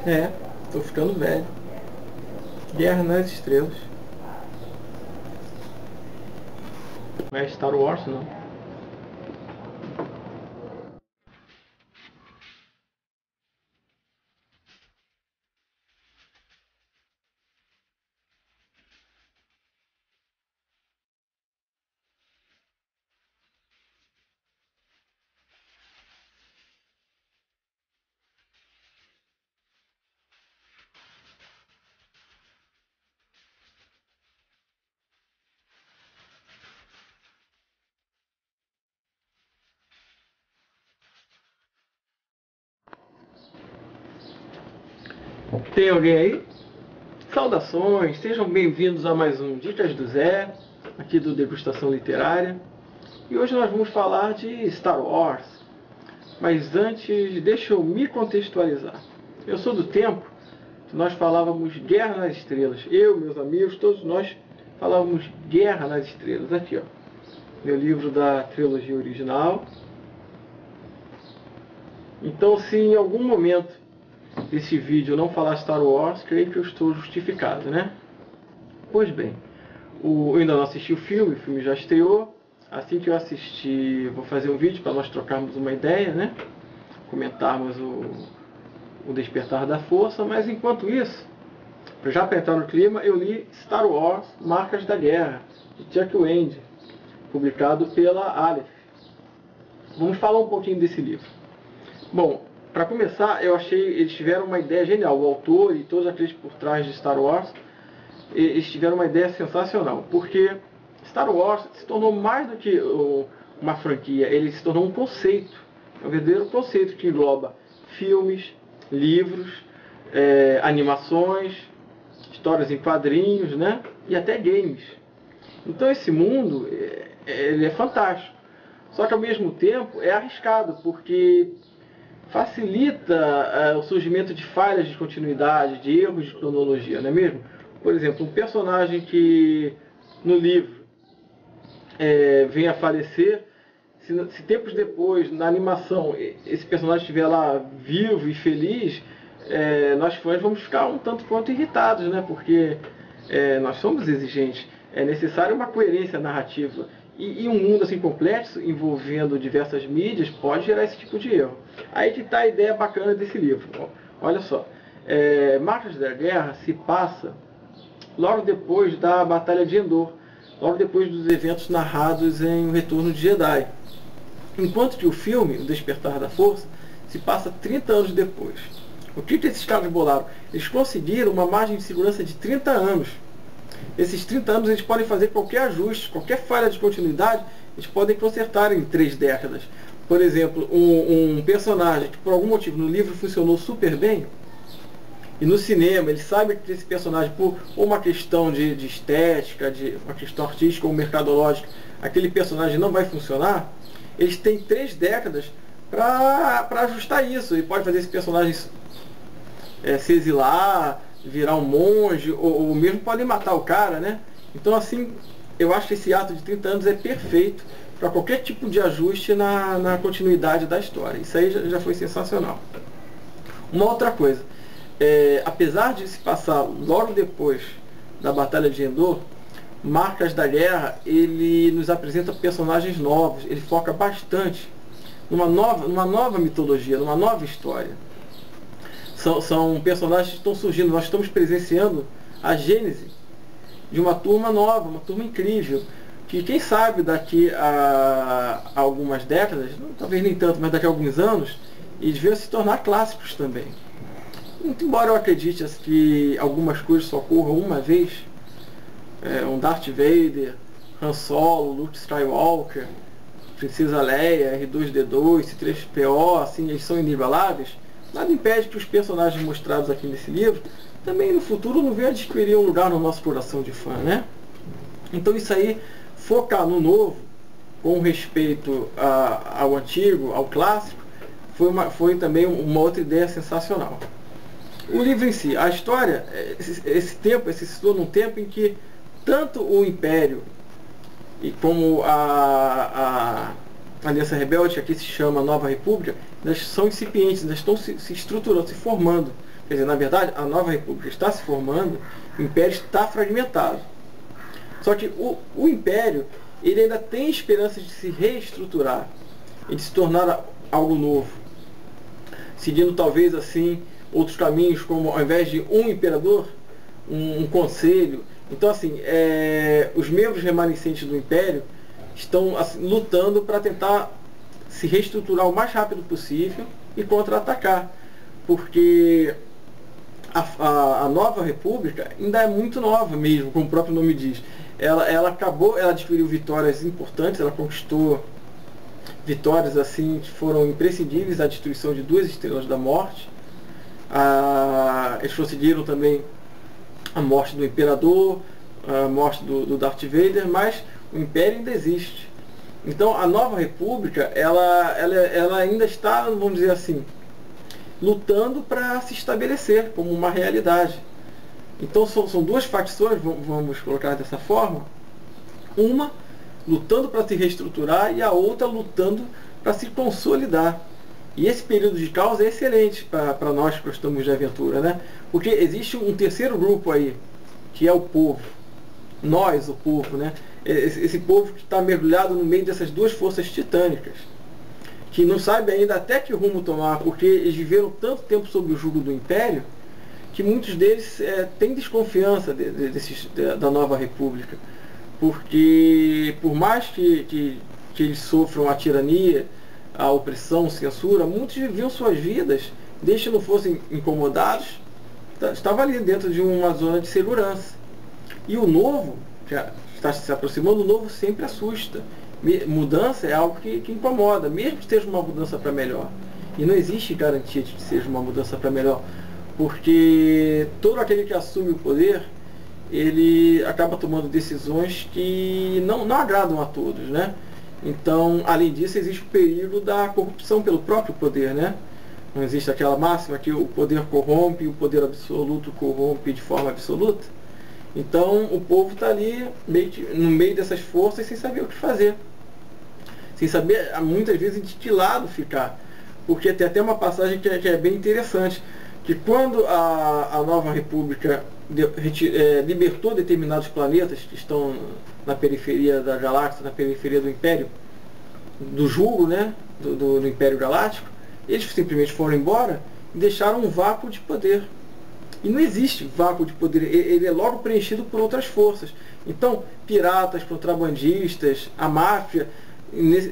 É, tô ficando velho. Guerra nas Estrelas. Não é Star Wars, não. Tem alguém aí? Saudações, sejam bem-vindos a mais um Dicas do Zé, aqui do Degustação Literária. E hoje nós vamos falar de Star Wars. Mas antes, deixa eu me contextualizar. Eu sou do tempo que nós falávamos Guerra nas Estrelas. Eu, meus amigos, todos nós falávamos Guerra nas Estrelas. Aqui, ó. Meu livro da trilogia original. Então, se em algum momento desse vídeo eu não falar Star Wars, creio que eu estou justificado, né? Pois bem, eu ainda não assisti o filme já estreou. Assim que eu assistir, vou fazer um vídeo para nós trocarmos uma ideia, né? Comentarmos o Despertar da Força, mas enquanto isso, já para entrar no clima, eu li Star Wars Marcas da Guerra, de Chuck Wendig, publicado pela Aleph. Vamos falar um pouquinho desse livro. Bom, para começar, eu achei eles tiveram uma ideia genial. O autor e todos aqueles por trás de Star Wars, eles tiveram uma ideia sensacional, porque Star Wars se tornou mais do que uma franquia, ele se tornou um conceito, um verdadeiro conceito que engloba filmes, livros, animações, histórias em quadrinhos, né? E até games. Então esse mundo ele é fantástico, só que ao mesmo tempo é arriscado, porque facilita o surgimento de falhas de continuidade, de erros de cronologia, não é mesmo? Por exemplo, um personagem que no livro vem a falecer, se tempos depois, na animação, esse personagem estiver lá vivo e feliz, nós fãs vamos ficar um tanto quanto irritados, né? Porque nós somos exigentes, é necessária uma coerência narrativa. E um mundo assim complexo, envolvendo diversas mídias, pode gerar esse tipo de erro. Aí que está a ideia bacana desse livro. Olha só, Marcas da Guerra se passa logo depois da Batalha de Endor, logo depois dos eventos narrados em O Retorno de Jedi. Enquanto que o filme, O Despertar da Força, se passa 30 anos depois. O que esses caras bolaram? Eles conseguiram uma margem de segurança de 30 anos. Esses 30 anos eles podem fazer qualquer ajuste, qualquer falha de continuidade, eles podem consertar em 3 décadas. Por exemplo, um personagem que por algum motivo no livro funcionou super bem, e no cinema ele sabe que esse personagem, por uma questão de estética, de uma questão artística ou mercadológica, aquele personagem não vai funcionar, eles têm 3 décadas para ajustar isso. E pode fazer esse personagem se exilar, virar um monge, ou mesmo podem matar o cara, né? Então assim, eu acho que esse ato de 30 anos é perfeito para qualquer tipo de ajuste na continuidade da história. Isso aí já foi sensacional. Uma outra coisa, apesar de se passar logo depois da Batalha de Endor, Marcas da Guerra, ele nos apresenta personagens novos, ele foca bastante numa nova mitologia, numa nova história. São personagens que estão surgindo, nós estamos presenciando a gênese de uma turma nova, uma turma incrível, que quem sabe daqui a algumas décadas, talvez nem tanto, mas daqui a alguns anos, eles venham se tornar clássicos também. Muito embora eu acredite que algumas coisas só ocorram uma vez, um Darth Vader, Han Solo, Luke Skywalker, Princesa Leia, R2-D2, C3PO, assim, eles são inigualáveis, nada impede que os personagens mostrados aqui nesse livro também no futuro não venham adquirir um lugar no nosso coração de fã, né? Então isso aí, focar no novo, com respeito ao antigo, ao clássico, foi também uma outra ideia sensacional. O livro em si, a história, esse se situa num tempo em que tanto o Império como a Aliança Rebelde, que aqui se chama Nova República, elas são incipientes, elas estão se estruturando, se formando. quer dizer, na verdade, a Nova República está se formando, o Império está fragmentado. Só que o Império, ele ainda tem esperança de se reestruturar e de se tornar algo novo, seguindo talvez assim outros caminhos, como ao invés de um imperador, um conselho. Então assim, os membros remanescentes do Império estão assim, lutando para tentar se reestruturar o mais rápido possível e contra-atacar, porque a Nova República ainda é muito nova mesmo, como o próprio nome diz. Ela adquiriu vitórias importantes, ela conquistou vitórias assim que foram imprescindíveis, a destruição de 2 estrelas da morte. Eles conseguiram também a morte do Imperador, a morte do Darth Vader, mas o Império ainda existe. Então a Nova República, ela ainda está, vamos dizer assim, lutando para se estabelecer como uma realidade. Então são 2 facções, vamos colocar dessa forma, uma lutando para se reestruturar e a outra lutando para se consolidar. E esse período de caos é excelente para nós que gostamos de aventura, né? Porque existe um terceiro grupo aí, que é o povo. Nós, o povo, né? Esse povo que está mergulhado no meio dessas 2 forças titânicas, que não sabe ainda até que rumo tomar, porque eles viveram tanto tempo sob o jugo do Império, que muitos deles têm desconfiança da Nova República. Porque, por mais que eles sofram a tirania, a opressão, a censura, muitos viviam suas vidas, desde que não fossem incomodados, estavam ali dentro de uma zona de segurança. E o novo, que está se aproximando, o novo sempre assusta. Mudança é algo que incomoda, mesmo que seja uma mudança para melhor. E não existe garantia de que seja uma mudança para melhor, porque todo aquele que assume o poder, ele acaba tomando decisões que não agradam a todos, né? Então, além disso, existe o perigo da corrupção pelo próprio poder, né? Não existe aquela máxima que o poder corrompe, o poder absoluto corrompe de forma absoluta? Então, o povo está ali no meio dessas forças sem saber o que fazer. Sem saber, muitas vezes, de que lado ficar. Porque tem até uma passagem que é bem interessante, que quando a Nova República libertou determinados planetas que estão na periferia da galáxia, na periferia do Império, do jugo, né, do Império Galáctico, eles simplesmente foram embora e deixaram um vácuo de poder. E não existe vácuo de poder, ele é logo preenchido por outras forças. Então, piratas, contrabandistas, a máfia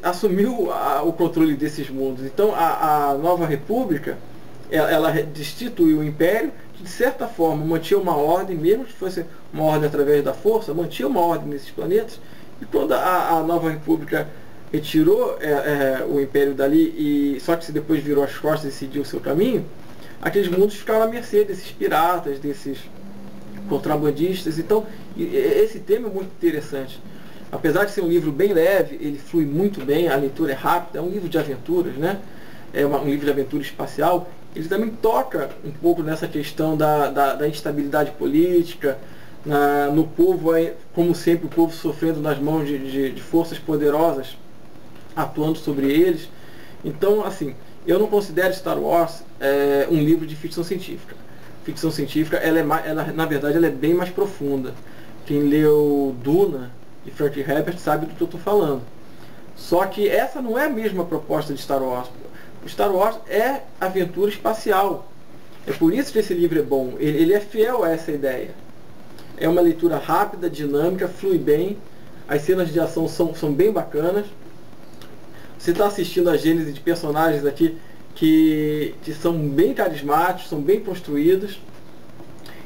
assumiu o controle desses mundos. Então, a Nova República, ela destituiu o Império, que de certa forma mantinha uma ordem, mesmo que fosse uma ordem através da força, mantinha uma ordem nesses planetas. E quando a Nova República retirou o Império dali, só que se depois virou as costas e seguiu o seu caminho, aqueles mundos ficaram à mercê desses piratas, desses contrabandistas. Então, esse tema é muito interessante. Apesar de ser um livro bem leve, ele flui muito bem, a leitura é rápida, é um livro de aventuras, né? É um livro de aventura espacial. Ele também toca um pouco nessa questão da instabilidade política, no povo, como sempre, o povo sofrendo nas mãos de forças poderosas atuando sobre eles. Então, assim, eu não considero Star Wars um livro de ficção científica. Ficção científica, na verdade, ela é bem mais profunda. Quem leu Duna e Frank Herbert sabe do que eu estou falando. Só que essa não é a mesma proposta de Star Wars. O Star Wars é aventura espacial. É por isso que esse livro é bom. Ele é fiel a essa ideia. É uma leitura rápida, dinâmica, flui bem. As cenas de ação são bem bacanas. Você está assistindo a gênese de personagens aqui que são bem carismáticos, são bem construídos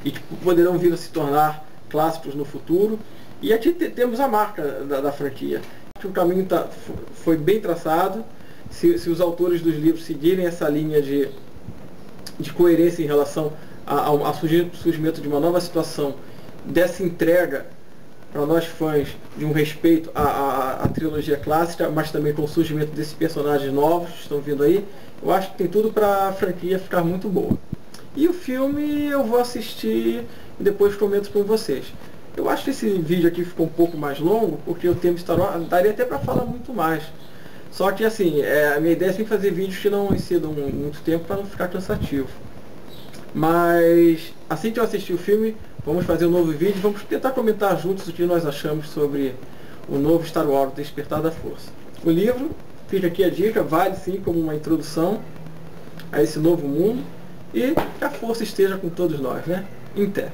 e que poderão vir a se tornar clássicos no futuro. E aqui temos a marca da franquia. O caminho foi bem traçado. Se os autores dos livros seguirem essa linha de coerência em relação ao surgimento de uma nova situação, dessa entrega para nós fãs de um respeito à trilogia clássica, mas também com o surgimento desses personagens novos que estão vindo aí, eu acho que tem tudo para a franquia ficar muito boa. E o filme eu vou assistir e depois comento com vocês. Eu acho que esse vídeo aqui ficou um pouco mais longo, porque o tema Star Wars daria até para falar muito mais. Só que assim, a minha ideia é sempre fazer vídeos que não excedam muito tempo para não ficar cansativo. Mas assim que eu assistir o filme, vamos fazer um novo vídeo, vamos tentar comentar juntos o que nós achamos sobre o novo Star Wars, Despertar da Força. O livro, fica aqui a dica, vale sim como uma introdução a esse novo mundo, e que a força esteja com todos nós, né? Em Té.